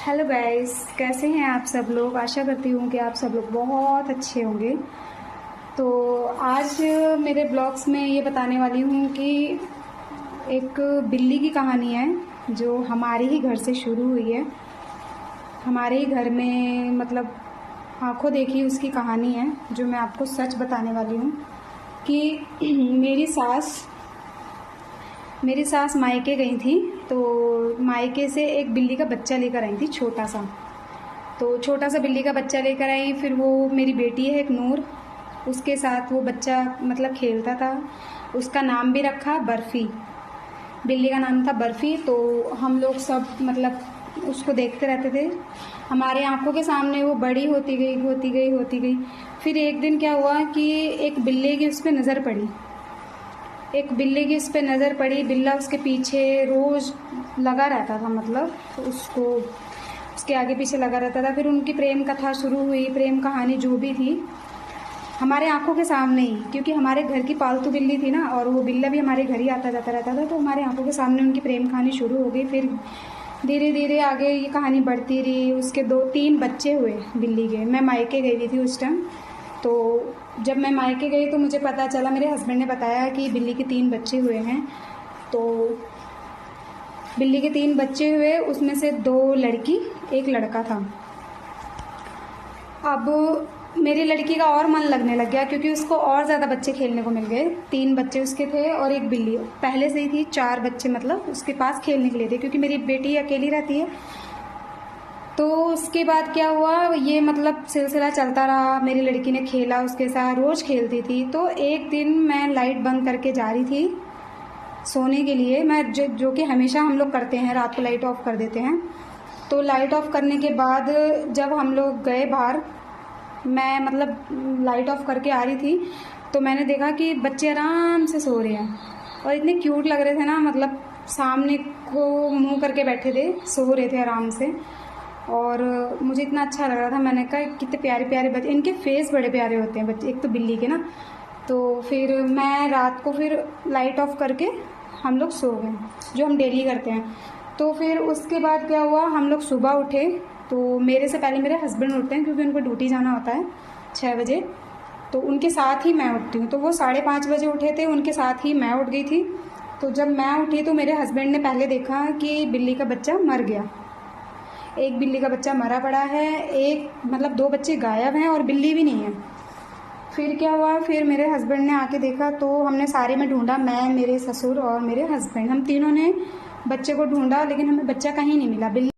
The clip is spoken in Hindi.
हेलो गाइस, कैसे हैं आप सब लोग। आशा करती हूँ कि आप सब लोग बहुत अच्छे होंगे। तो आज मेरे ब्लॉग्स में ये बताने वाली हूँ कि एक बिल्ली की कहानी है जो हमारे ही घर से शुरू हुई है। हमारे ही घर में मतलब आंखों देखी उसकी कहानी है जो मैं आपको सच बताने वाली हूँ कि मेरी सास मायके गई थी। तो मायके से एक बिल्ली का बच्चा लेकर आई थी, छोटा सा। तो छोटा सा बिल्ली का बच्चा लेकर आई। फिर वो मेरी बेटी है एक नूर, उसके साथ वो बच्चा मतलब खेलता था। उसका नाम भी रखा बर्फ़ी, बिल्ली का नाम था बर्फ़ी। तो हम लोग सब मतलब उसको देखते रहते थे। हमारे आंखों के सामने वो बड़ी होती गई। फिर एक दिन क्या हुआ कि एक बिल्ली की उस पर नज़र पड़ी। बिल्ला उसके पीछे रोज़ लगा रहता था, मतलब उसको उसके आगे पीछे लगा रहता था। फिर उनकी प्रेम कथा शुरू हुई, प्रेम कहानी जो भी थी हमारे आंखों के सामने ही, क्योंकि हमारे घर की पालतू बिल्ली थी ना, और वो बिल्ला भी हमारे घर ही आता जाता रहता था। तो हमारे आंखों के सामने उनकी प्रेम कहानी शुरू हो गई। फिर धीरे धीरे आगे ये कहानी बढ़ती रही। उसके 2-3 बच्चे हुए बिल्ली के। मैं मायके गई थी उस टाइम। तो जब मैं मायके गई तो मुझे पता चला, मेरे हस्बैंड ने बताया कि बिल्ली के 3 बच्चे हुए हैं। तो बिल्ली के 3 बच्चे हुए, उसमें से 2 लड़की 1 लड़का था। अब मेरी लड़की का और मन लगने लग गया क्योंकि उसको और ज़्यादा बच्चे खेलने को मिल गए। 3 बच्चे उसके थे और 1 बिल्ली। पहले से ही थी 4 बच्चे मतलब उसके पास खेलने के लिए थे, क्योंकि मेरी बेटी अकेली रहती है। तो उसके बाद क्या हुआ, ये मतलब सिलसिला चलता रहा। मेरी लड़की ने खेला उसके साथ, रोज़ खेलती थी। तो एक दिन मैं लाइट बंद करके जा रही थी सोने के लिए। मैं जो कि हमेशा हम लोग करते हैं, रात को लाइट ऑफ कर देते हैं। तो लाइट ऑफ करने के बाद जब हम लोग गए बाहर, मैं मतलब लाइट ऑफ करके आ रही थी, तो मैंने देखा कि बच्चे आराम से सो रहे हैं और इतने क्यूट लग रहे थे ना, मतलब सामने को मुंह करके बैठे थे, सो रहे थे आराम से। और मुझे इतना अच्छा लग रहा था। मैंने कहा कितने प्यारे प्यारे बच्चे, इनके फेस बड़े प्यारे होते हैं बच्चे, एक तो बिल्ली के ना। तो फिर मैं रात को फिर लाइट ऑफ करके हम लोग सो गए, जो हम डेली करते हैं। तो फिर उसके बाद क्या हुआ, हम लोग सुबह उठे। तो मेरे से पहले मेरे हस्बैंड उठते हैं क्योंकि उनको ड्यूटी जाना होता है 6 बजे। तो उनके साथ ही मैं उठती हूँ। तो वो 5:30 बजे उठे थे, उनके साथ ही मैं उठ गई थी। तो जब मैं उठी तो मेरे हस्बैंड ने पहले देखा कि बिल्ली का बच्चा मर गया। एक बिल्ली का बच्चा मरा पड़ा है, एक मतलब 2 बच्चे गायब हैं और बिल्ली भी नहीं है। फिर क्या हुआ, फिर मेरे हस्बैंड ने आके देखा। तो हमने सारे में ढूंढा, मैं, मेरे ससुर और मेरे हस्बैंड, हम तीनों ने बच्चे को ढूंढा, लेकिन हमें बच्चा कहीं नहीं मिला। बिल्ली